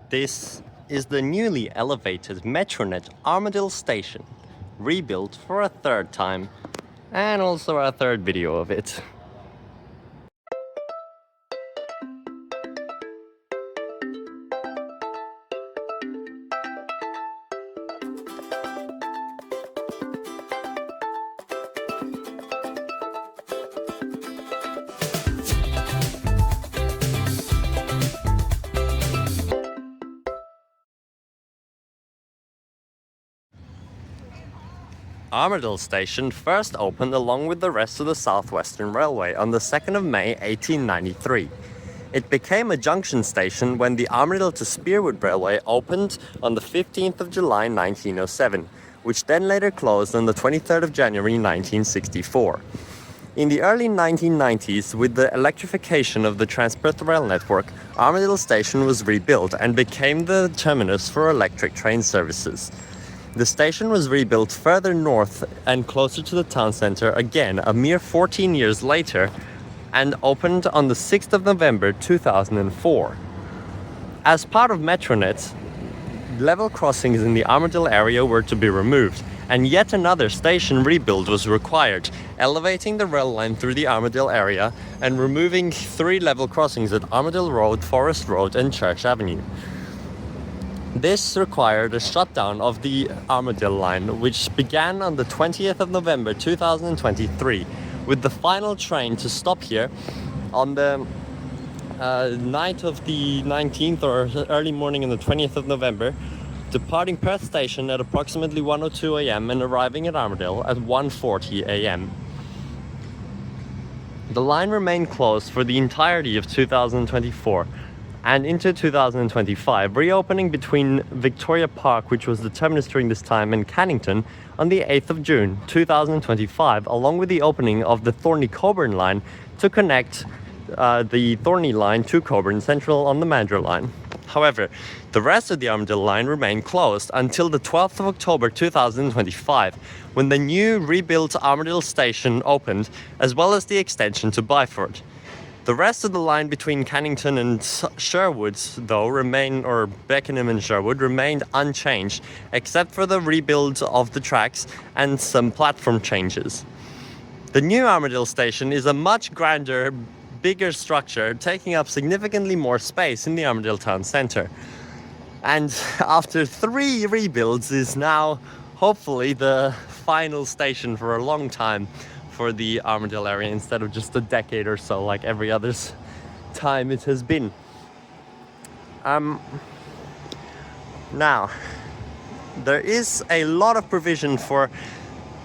This is the newly elevated Metronet Armadale Station, rebuilt for a third time, and also our third video of it. Armadale Station first opened along with the rest of the South Western Railway on the 2nd of May 1893. It became a junction station when the Armadale to Spearwood Railway opened on the 15th of July 1907, which then later closed on the 23rd of January 1964. In the early 1990s, with the electrification of the Transport rail network, Armadale Station was rebuilt and became the terminus for electric train services. The station was rebuilt further north and closer to the town centre again a mere 14 years later and opened on the 6th of November 2004. As part of Metronet, level crossings in the Armadale area were to be removed, and yet another station rebuild was required, elevating the rail line through the Armadale area and removing 3 level crossings at Armadale Road, Forest Road and Church Avenue. This required a shutdown of the Armadale line, which began on the 20th of November 2023, with the final train to stop here on the night of the 19th or early morning on the 20th of November, departing Perth Station at approximately 1:02 a.m. and arriving at Armadale at 1:40 a.m. The line remained closed for the entirety of 2024 and into 2025, reopening between Victoria Park, which was the terminus during this time, and Cannington on the 8th of June 2025, along with the opening of the Thorney-Coburn line to connect the Thorney line to Coburn Central on the Mandurah line. However, the rest of the Armadale line remained closed until the 12th of October 2025, when the new rebuilt Armadale Station opened, as well as the extension to Byford. The rest of the line between Cannington and Sherwood, though, Beckenham and Sherwood, remained unchanged, except for the rebuild of the tracks and some platform changes. The new Armadale Station is a much grander, bigger structure, taking up significantly more space in the Armadale town centre. And after 3 rebuilds is now, hopefully, the final station for a long time for the Armadale area, instead of just a decade or so like every other time it has been. Now, there is a lot of provision for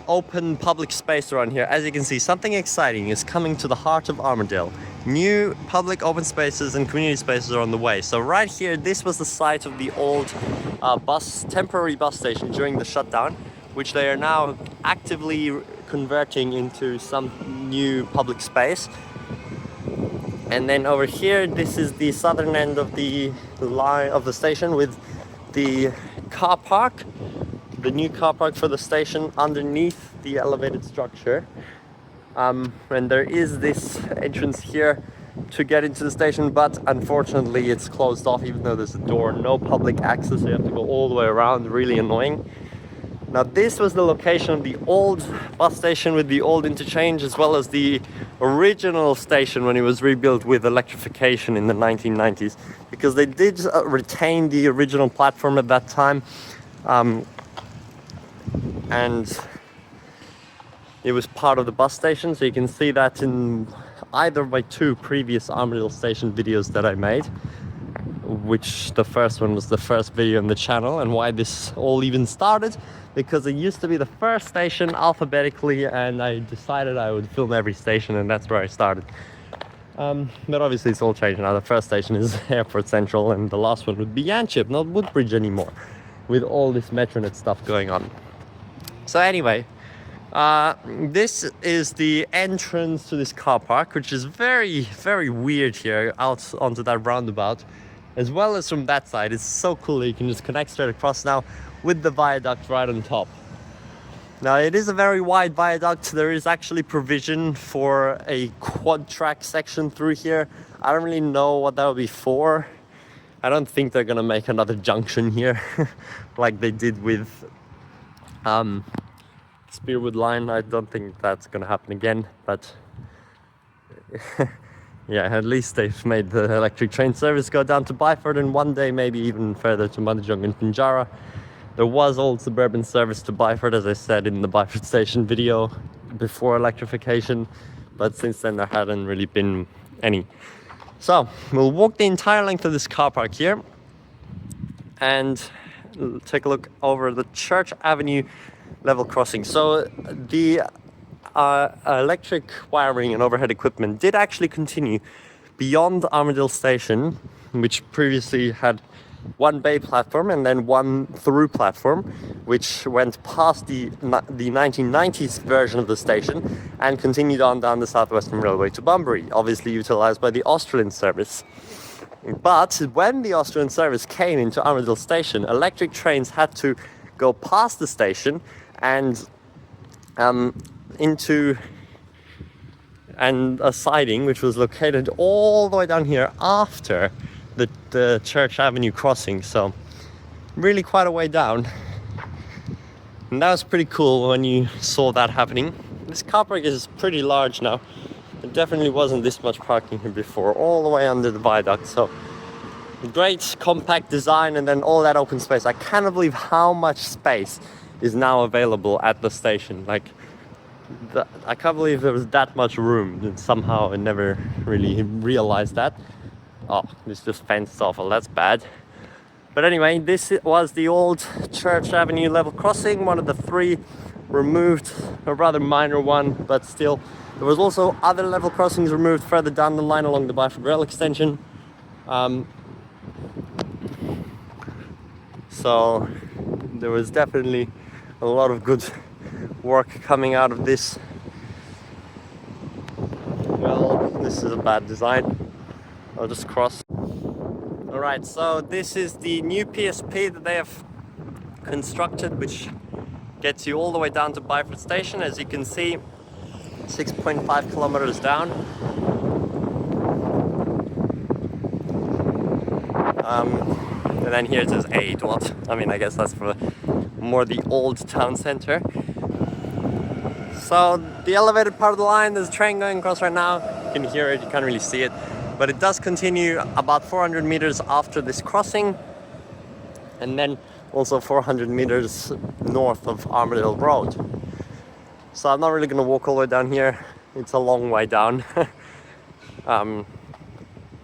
open public space around here. As you can see, something exciting is coming to the heart of Armadale. New public open spaces and community spaces are on the way. So right here, this was the site of the old temporary bus station during the shutdown, which they are now actively converting into some new public space. And then over here, this is the southern end of the line of the station with the car park, the new car park for the station underneath the elevated structure. And there is this entrance here to get into the station, but unfortunately it's closed off, even though there's a door. No public access, so you have to go all the way around, really annoying. Now, this was the location of the old bus station with the old interchange, as well as the original station when it was rebuilt with electrification in the 1990s, because they did retain the original platform at that time, and it was part of the bus station. So you can see that in either of my 2 previous Armadale Station videos that I made, which the first one was the first video on the channel, and why this all even started, because it used to be the first station alphabetically, and I decided I would film every station, and that's where I started. But obviously it's all changed now. The first station is Airport Central, and the last one would be Yanchep, not Woodbridge anymore, with all this Metronet stuff going on. So anyway, this is the entrance to this car park, which is very, very weird here out onto that roundabout, as well as from that side. It's so cool that you can just connect straight across now with the viaduct right on top. Now, it is a very wide viaduct. There is actually provision for a quad track section through here. I don't really know what that would be for. I don't think they're gonna make another junction here like they did with Spearwood line. I don't think that's gonna happen again, but yeah, at least they've made the electric train service go down to Byford, and one day maybe even further to Mundijong and Pinjarra. There was old suburban service to Byford, as I said in the Byford Station video, before electrification, but since then there hadn't really been any. So we'll walk the entire length of this car park here and take a look over the Church Avenue level crossing. So the electric wiring and overhead equipment did actually continue beyond Armadale Station, which previously had one bay platform and then one through platform, which went past the 1990s version of the station and continued on down the South Western Railway to Bunbury, obviously utilized by the Australian service. But when the Australian service came into Armadale Station, electric trains had to go past the station and into a siding which was located all the way down here after the Church Avenue crossing, so really quite a way down. And that was pretty cool when you saw that happening. This car park is pretty large now. There definitely wasn't this much parking here before, all the way under the viaduct. So great compact design, and then all that open space. I cannot believe how much space is now available at the station. Like, I can't believe there was that much room, and somehow I never really realized that. Oh, this just fenced off. Well, that's bad. But anyway, this was the old Church Avenue level crossing, one of the three removed, a rather minor one, but still. There was also other level crossings removed further down the line along the Byford Rail extension. So there was definitely a lot of good work coming out of this. Well, this is a bad design. I'll just cross. Alright, so this is the new PSP that they have constructed, which gets you all the way down to Byford Station. As you can see, 6.5 kilometers down. And then here it says 8 watt. I mean, I guess that's for more the old town center. So the elevated part of the line, there's a train going across right now. You can hear it, you can't really see it. But it does continue about 400 meters after this crossing, and then also 400 meters north of Armadale Road. So I'm not really going to walk all the way down here. It's a long way down. Might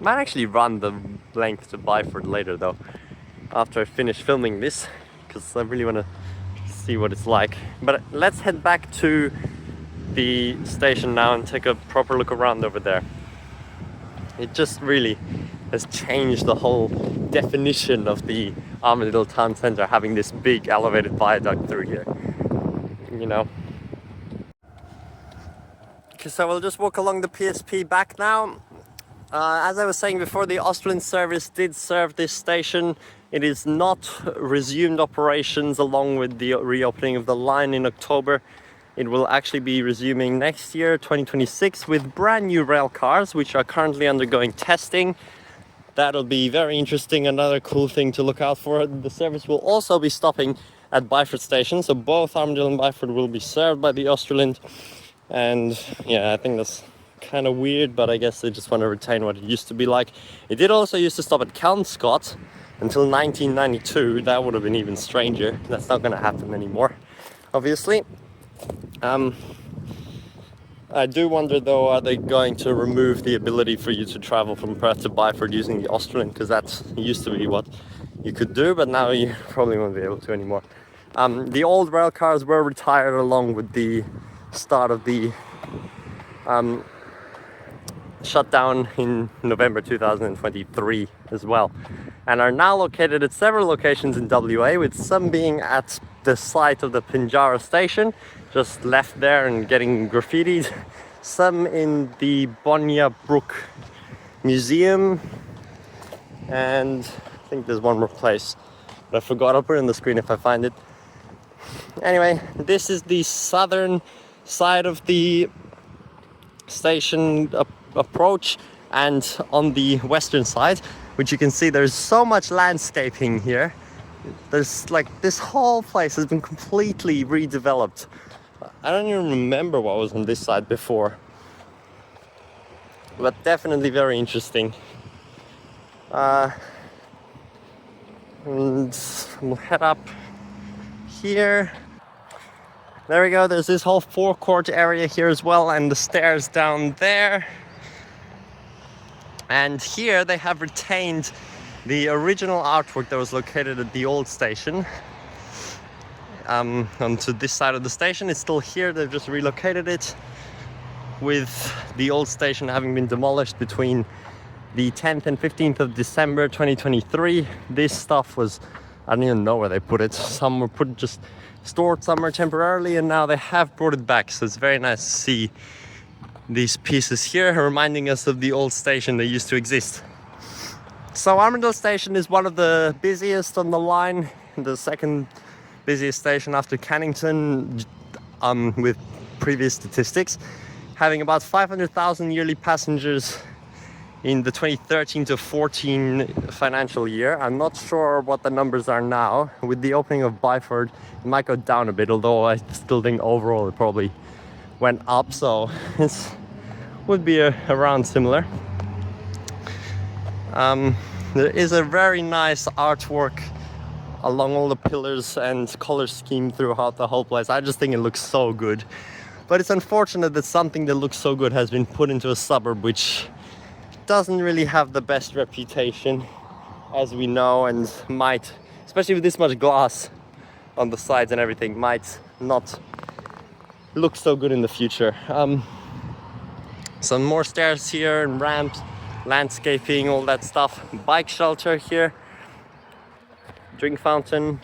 actually run the length to Byford later though, after I finish filming this, because I really want to see what it's like. But let's head back to the station now and take a proper look around over there. It just really has changed the whole definition of the Armadale town centre, having this big elevated viaduct through here, you know. Okay, so we'll just walk along the PSP back now. As I was saying before, the Australian service did serve this station. It is not resumed operations along with the reopening of the line in October. It will actually be resuming next year, 2026, with brand new rail cars, which are currently undergoing testing. That'll be very interesting, another cool thing to look out for. The service will also be stopping at Byford Station, so both Armadale and Byford will be served by the Australian. And yeah, I think that's kind of weird, but I guess they just want to retain what it used to be like. It did also used to stop at Kelmscott until 1992. That would have been even stranger. That's not going to happen anymore, obviously. I do wonder though, are they going to remove the ability for you to travel from Perth to Byford using the Australian, because that used to be what you could do, but now you probably won't be able to anymore. The old rail cars were retired along with the start of the shutdown in November 2023 as well, and are now located at several locations in WA, with some being at the site of the Pinjarra station, just left there and getting graffitied, some in the Bonya Brook Museum, and I think there's one more place, but I forgot. I'll put it on the screen if I find it. Anyway, this is the southern side of the station approach, and on the western side which you can see there's so much landscaping here. There's like, this whole place has been completely redeveloped. I don't even remember what was on this side before, but definitely very interesting. And we'll head up here. There we go, there's this whole forecourt area here as well, and the stairs down there. And here they have retained the original artwork that was located at the old station. Onto this side of the station, it's still here, they've just relocated it, with the old station having been demolished between the 10th and 15th of December 2023. This stuff was, I don't even know where they put it. Some were put just stored somewhere temporarily, and now they have brought it back. So it's very nice to see these pieces here, reminding us of the old station that used to exist. So Armadale Station is one of the busiest on the line, the second busiest station after Cannington, with previous statistics, having about 500,000 yearly passengers in the 2013 to 14 financial year. I'm not sure what the numbers are now. With the opening of Byford, it might go down a bit, although I still think overall it probably went up, so it would be around similar. There is a very nice artwork along all the pillars and color scheme throughout the whole place. I just think it looks so good. But it's unfortunate that something that looks so good has been put into a suburb which doesn't really have the best reputation, as we know, and might, especially with this much glass on the sides and everything, might not look so good in the future. Some more stairs here and ramps, landscaping, all that stuff. Bike shelter here, drink fountain,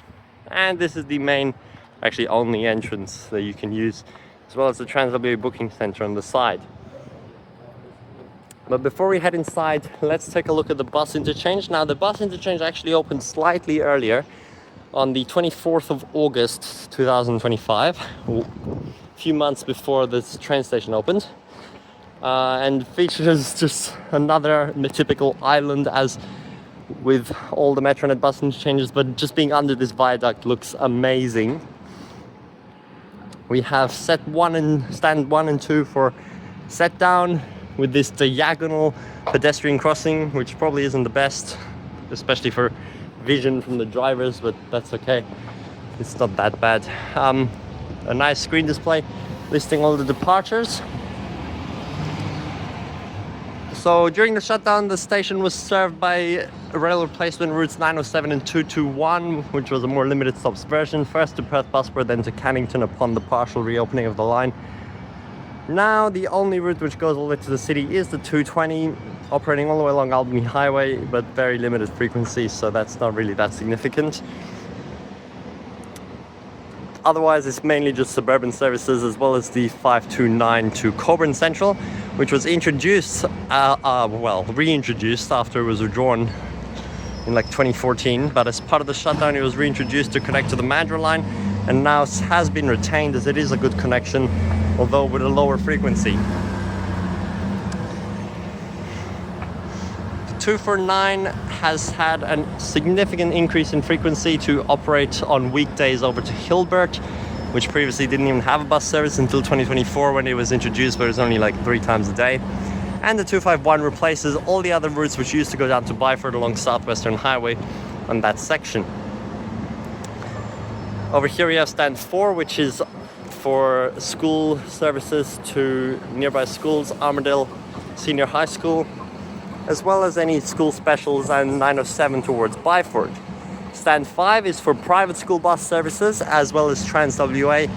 and this is the main, actually only entrance that you can use, as well as the Trans-WA booking center on the side. But before we head inside, let's take a look at the bus interchange. Now, the bus interchange actually opened slightly earlier, on the 24th of August 2025, a few months before this train station opened, and features just another typical island as with all the Metronet bus interchanges, but just being under this viaduct looks amazing. We have stand 1 and 2 for set down, with this diagonal pedestrian crossing, which probably isn't the best, especially for vision from the drivers, but that's okay. It's not that bad. A nice screen display listing all the departures. So during the shutdown, the station was served by rail replacement routes 907 and 221, which was a more limited stops version, first to Perth Busport, then to Cannington upon the partial reopening of the line. Now the only route which goes all the way to the city is the 220, operating all the way along Albany Highway, but very limited frequency, so that's not really that significant. Otherwise, it's mainly just suburban services, as well as the 529 to Coburn Central, which was introduced, reintroduced after it was withdrawn in like 2014, but as part of the shutdown it was reintroduced to connect to the Mandurah line, and now has been retained as it is a good connection, although with a lower frequency. The 249 has had a significant increase in frequency to operate on weekdays over to Hilbert, which previously didn't even have a bus service until 2024 when it was introduced, but it was only like 3 times a day. And the 251 replaces all the other routes which used to go down to Byford along Southwestern Highway on that section. Over here we have stand 4, which is for school services to nearby schools, Armadale Senior High School, as well as any school specials, and 907 towards Byford. Stand 5 is for private school bus services, as well as Trans-WA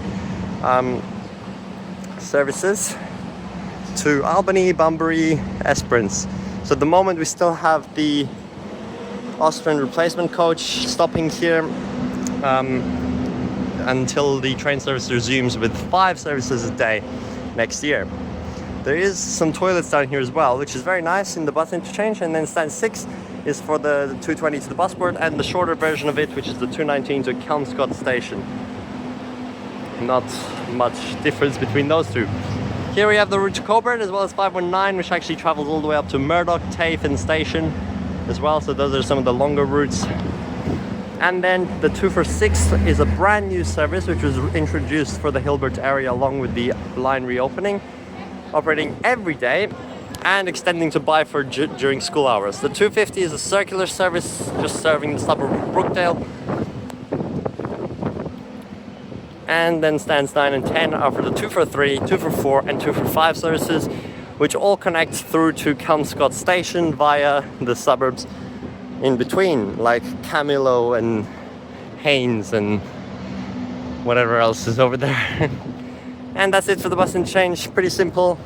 services to Albany, Bunbury, Esperance. So at the moment we still have the Austrian replacement coach stopping here until the train service resumes with 5 services a day next year. There is some toilets down here as well, which is very nice in the bus interchange. And then stand 6 is for the 220 to the Busport, and the shorter version of it, which is the 219 to Kelmscott Station. Not much difference between those two. Here we have the route to Coburn, as well as 519, which actually travels all the way up to Murdoch, Tafe and Station. as well. So those are some of the longer routes. And then the 246 is a brand new service which was introduced for the Hilbert area along with the line reopening, operating every day and extending to Byford during school hours. The 250 is a circular service just serving the suburb of Brookdale. And then stands 9 and 10 are for the 243, 244 and 245 services, which all connect through to Kelmscott Station via the suburbs in between, like Camilo and Haynes and whatever else is over there. And that's it for the bus interchange. Pretty simple,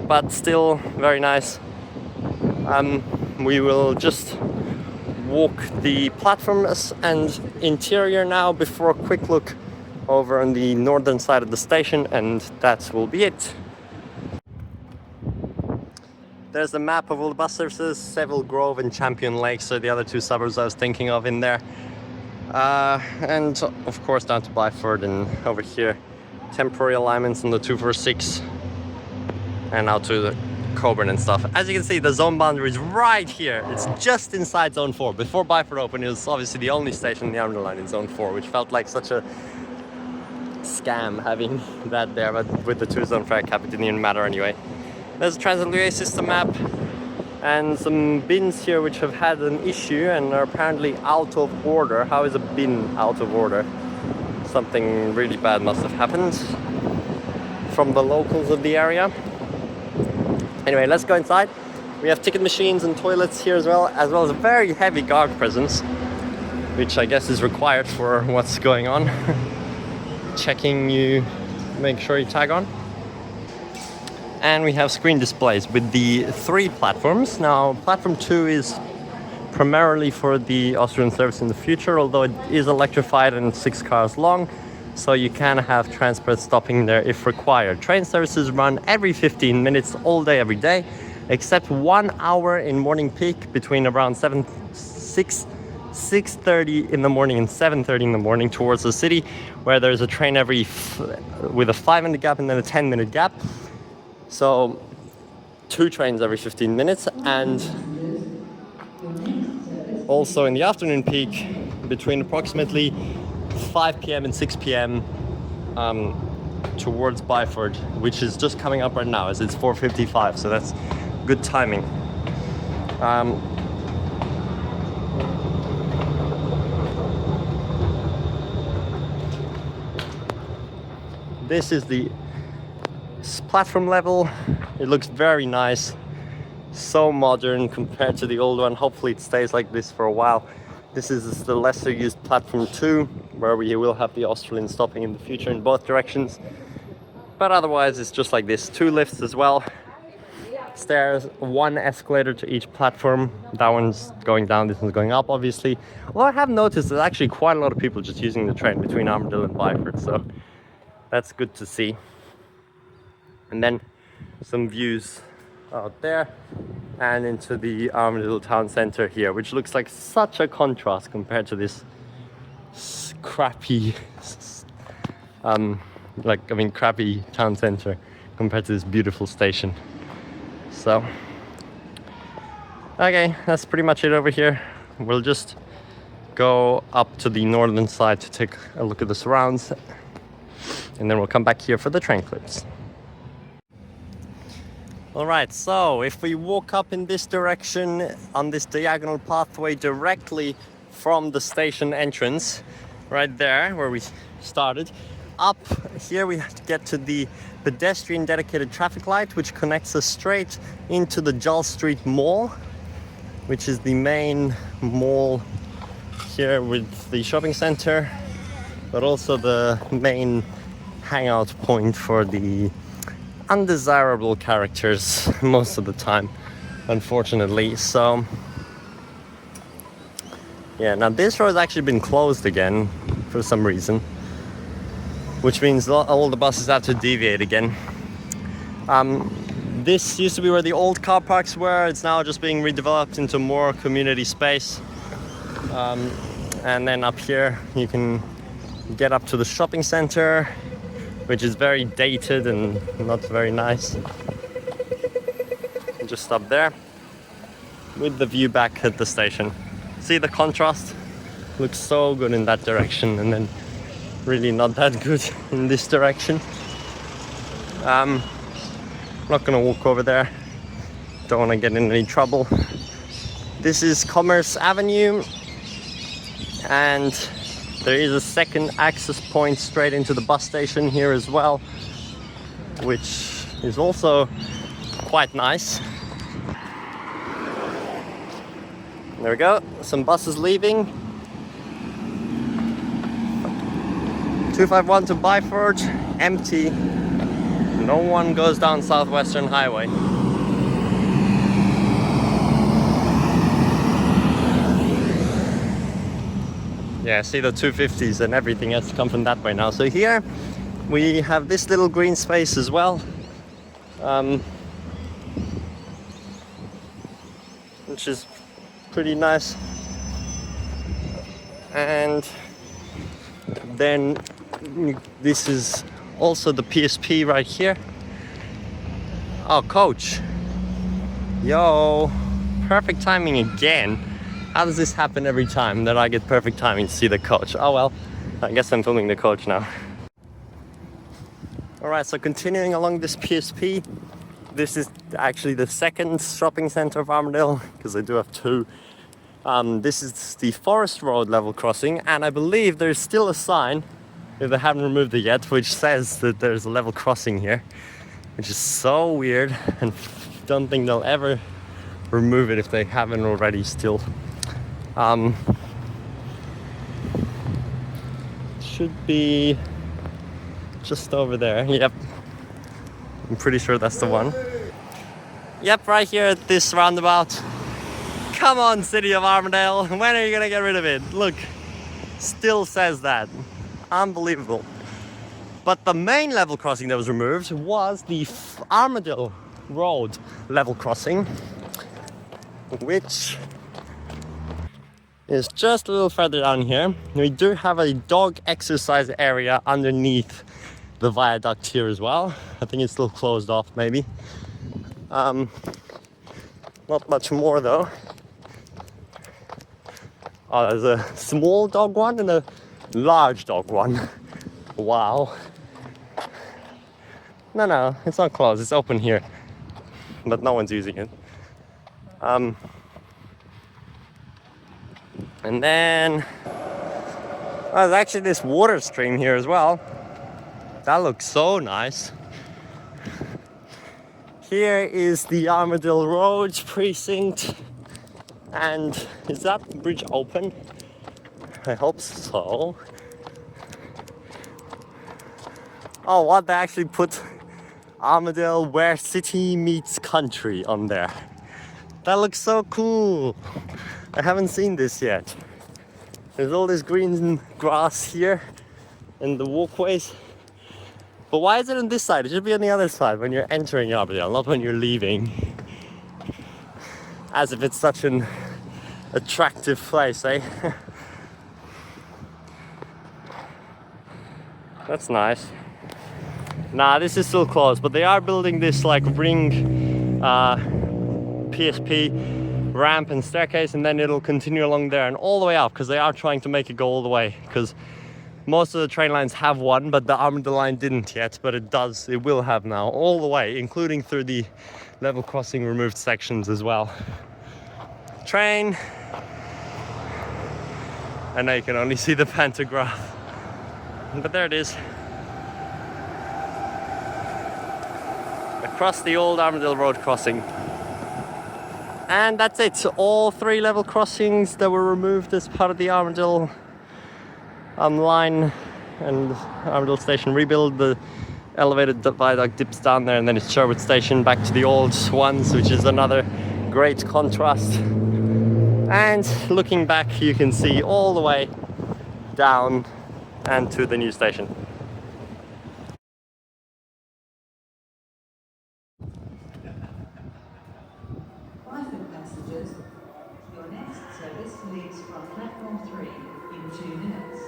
but still very nice. We will just walk the platforms and interior now before a quick look over on the northern side of the station, and that will be it. There's the map of all the bus services. Seville Grove and Champion Lakes are the other two suburbs I was thinking of in there. And of course down to Byford, and over here temporary alignments on the 246 and out to the Coburn and stuff. As you can see, the zone boundary is right here. It's just inside zone 4. Before Byford opened, it was obviously the only station in the Armadale line in zone 4, which felt like such a scam having that there, but with the 2-zone fare cap it didn't even matter anyway. There's a Transit system map and some bins here which have had an issue and are apparently out of order. How is a bin out of order? Something really bad must have happened from the locals of the area. Anyway, let's go inside. We have ticket machines and toilets here as well as a very heavy guard presence, which I guess is required for what's going on. Checking you, make sure you tag on. And we have screen displays with the 3 platforms. Now, platform 2 is primarily for the Austrian service in the future, although it is electrified and 6 cars long, so you can have transport stopping there if required. Train services run every 15 minutes all day, every day, except 1 hour in morning peak between around 6:30 in the morning and 7:30 in the morning towards the city, where there's a train with a 5-minute gap and then a 10-minute gap. So 2 trains every 15 minutes, and also in the afternoon peak between approximately 5 p.m. and 6 p.m. Towards Byford, which is just coming up right now as it's 4:55, so that's good timing. This is the platform level. It looks very nice, so modern compared to the old one. Hopefully it stays like this for a while. This is the lesser used platform 2, where we will have the Australian stopping in the future in both directions, but otherwise it's just like this. 2 lifts as well, stairs, 1 escalator to each platform. That one's going down, this one's going up obviously. Well, I have noticed there's actually quite a lot of people just using the train between Armadale and Byford, so that's good to see. And then some views out there and into the Armadale town center here, which looks like such a contrast compared to this crappy crappy town center compared to this beautiful station. So okay, that's pretty much it over here. We'll just go up to the northern side to take a look at the surrounds, and then we'll come back here for the train clips. Alright, so if we walk up in this direction on this diagonal pathway directly from the station entrance, right there where we started, up here we have to get to the pedestrian dedicated traffic light, which connects us straight into the Jull Street Mall, which is the main mall here with the shopping center, but also the main hangout point for the undesirable characters most of the time, unfortunately. So yeah, now this road has actually been closed again for some reason, which means all the buses have to deviate again. This used to be where the old car parks were. It's now just being redeveloped into more community space, and then up here you can get up to the shopping center, which is very dated and not very nice. Just up there. with the view back at the station. See the contrast? Looks so good in that direction, and then really not that good in this direction. I'm not gonna walk over there. Don't want to get in any trouble. This is Commerce Avenue, and there is a second access point straight into the bus station here as well, which is also quite nice. There we go, some buses leaving. 251 to Byford, empty. No one goes down Southwestern Highway. Yeah, see the 250s and everything has to come from that way now. So here we have this little green space as well, which is pretty nice. And then this is also the PSP right here. Oh, coach. Yo, perfect timing again. How does this happen every time that I get perfect timing to see the coach? Oh well, I guess I'm filming the coach now. Alright, so continuing along this PSP, this is actually the second shopping centre of Armadale, because I do have two. This is the Forest Road level crossing, and I believe there's still a sign, if they haven't removed it yet, which says that there's a level crossing here, which is so weird, and don't think they'll ever remove it if they haven't already still. Should be just over there. Yep, I'm pretty sure that's the one. Yep, right here at this roundabout. Come on, City of Armadale, when are you gonna get rid of it? Look, still says that. Unbelievable. But the main level crossing that was removed was the Armadale Road level crossing, which is just a little further down here. We do have a dog exercise area underneath the viaduct here as well. I think it's still closed off, maybe. Not much more though. Oh, there's a small dog one and a large dog one. Wow. No, it's not closed, it's open here, but no one's using it. And then there's actually this water stream here as well. That looks so nice. Here is the Armadale Road precinct. And is that bridge open? I hope so. Oh, what? They actually put Armadale where city meets country on there. That looks so cool. I haven't seen this yet. There's all this green grass here and the walkways. But why is it on this side? It should be on the other side when you're entering Armadale, not when you're leaving. As if it's such an attractive place, eh? That's nice. Nah, this is still closed, but they are building this like ring PSP ramp and staircase, and then it'll continue along there and all the way up, because they are trying to make it go all the way, because most of the train lines have one, but the Armadale line didn't yet, but it will have now, all the way, including through the level crossing removed sections as well. Train. I know you can only see the pantograph, but there it is. Across the old Armadale Road crossing. And that's it. All three level crossings that were removed as part of the Armadale line and Armadale Station rebuild. The elevated viaduct dips down there, and then it's Sherwood Station back to the old ones, which is another great contrast. And looking back, you can see all the way down and to the new station. Passengers, your next service leaves from platform 3 in 2 minutes.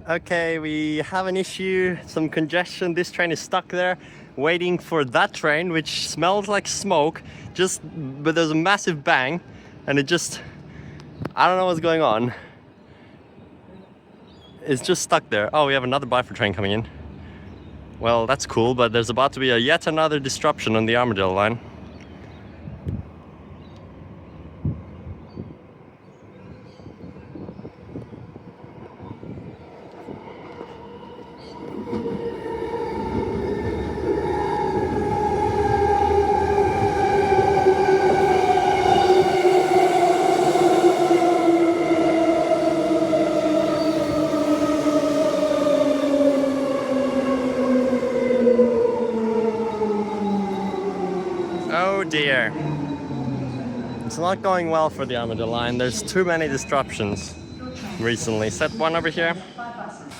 Okay, we have an issue, some congestion. This train is stuck there, waiting for that train, which smells like smoke. But there's a massive bang, and I don't know what's going on. It's just stuck there. Oh, we have another Byford train coming in. Well, that's cool, but there's about to be yet another disruption on the Armadale line. Oh dear. It's not going well for the Armadale line. There's too many disruptions recently. Set one over here. By buses.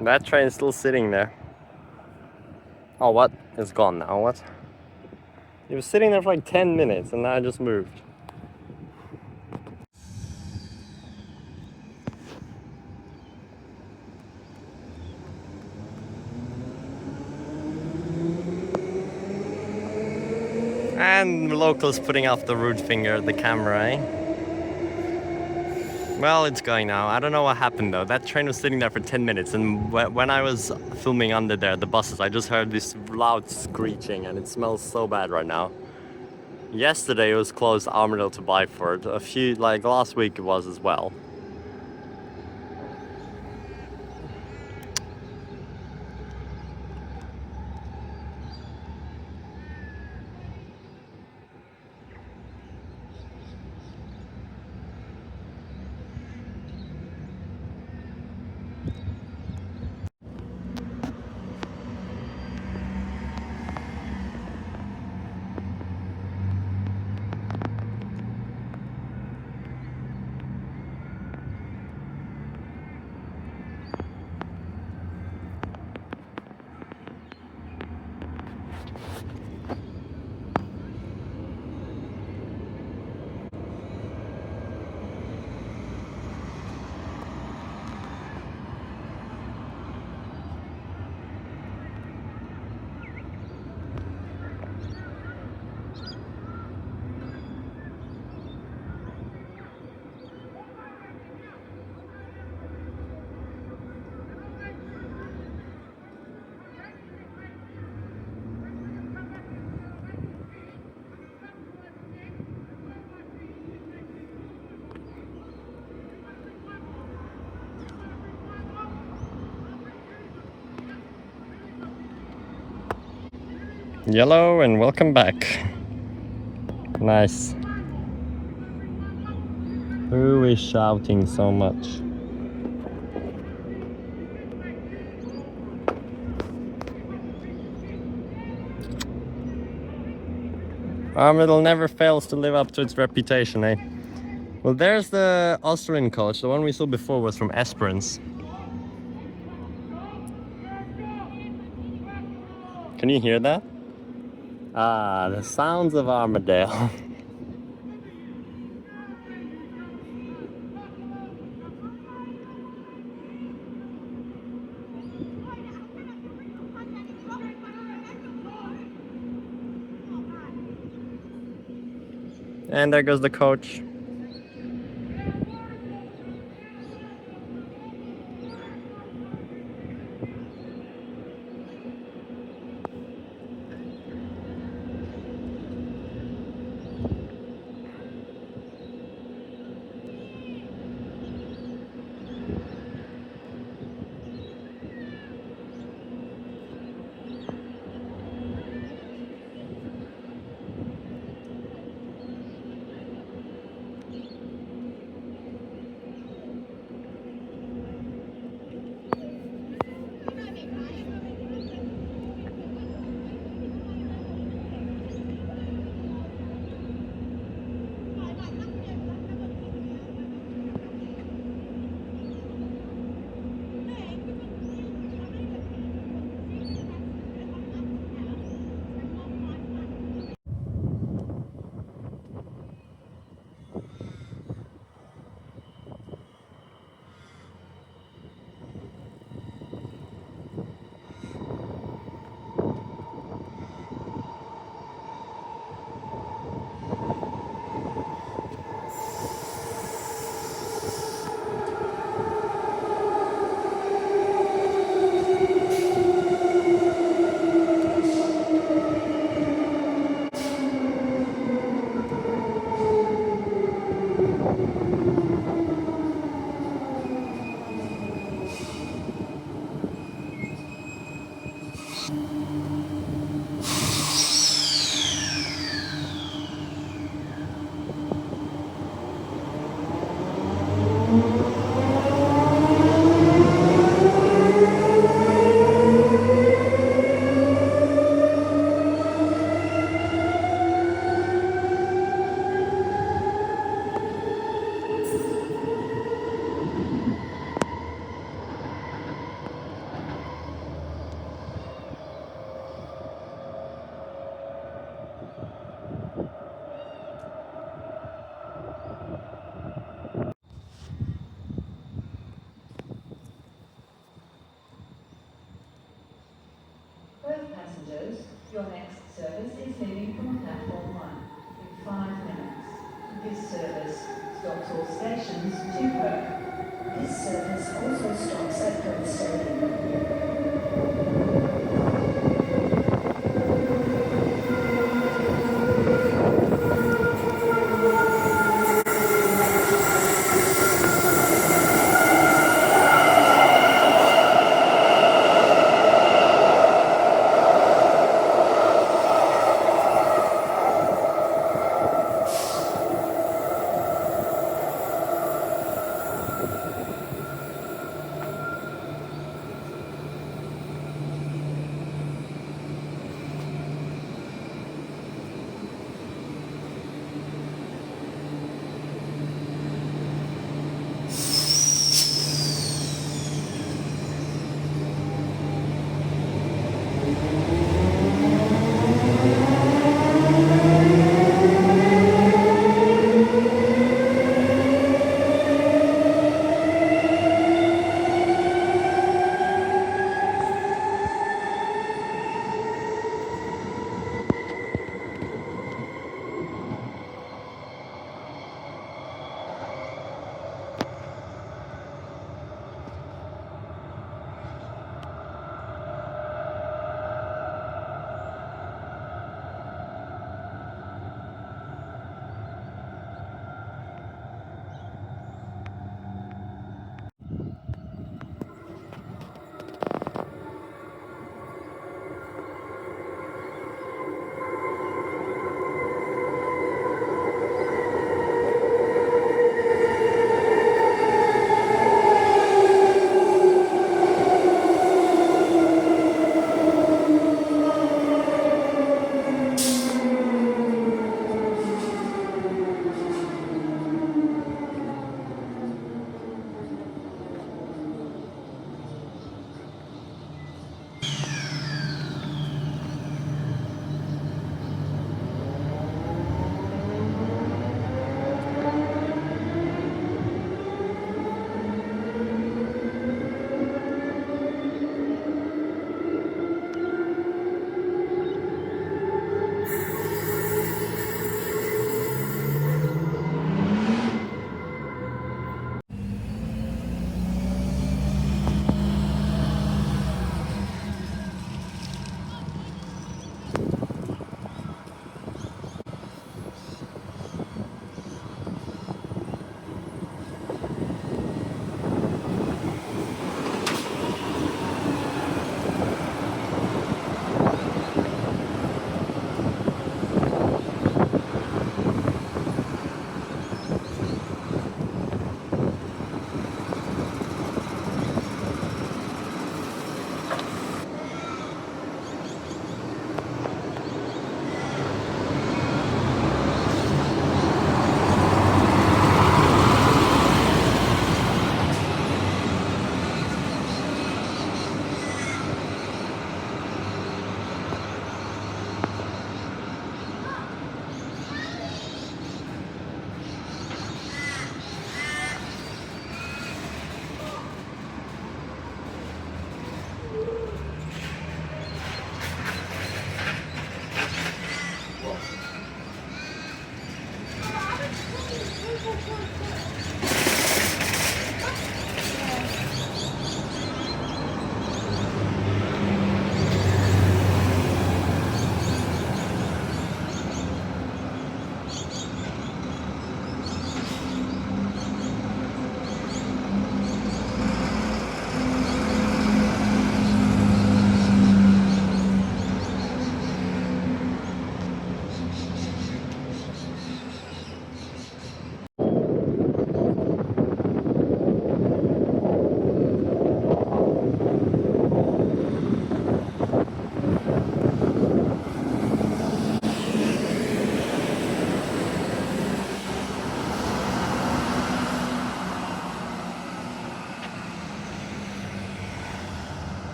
That train is still sitting there. Oh, what? It's gone now. What? It was sitting there for like 10 minutes and now it just moved. And the locals putting off the rude finger at the camera, eh? Well, it's going now. I don't know what happened though. That train was sitting there for 10 minutes, and when I was filming under there, the buses, I just heard this loud screeching, and it smells so bad right now. Yesterday it was closed Armadale to Byford. Last week it was as well. Yellow, and welcome back. Nice. Who is shouting so much? Armadale never fails to live up to its reputation, eh? Well, there's the Australian coach. The one we saw before was from Esperance. Can you hear that? Ah, the sounds of Armadale. And there goes the coach. Your next service is leaving from platform 1 in 5 minutes. This service stops all stations to Perth. This service also stops at Perth Stadium.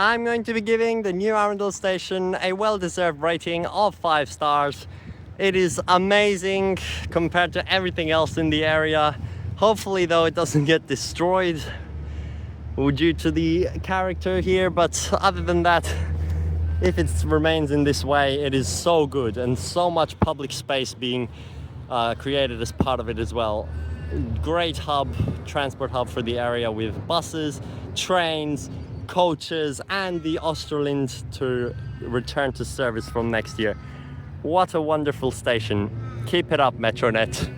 I'm going to be giving the new Armadale Station a well-deserved rating of 5 stars. It is amazing compared to everything else in the area. Hopefully though it doesn't get destroyed due to the character here, but other than that, if it remains in this way, it is so good, and so much public space being created as part of it as well. Great hub, transport hub for the area with buses, trains, coaches, and the Australind to return to service from next year. What a wonderful station. Keep it up, Metronet.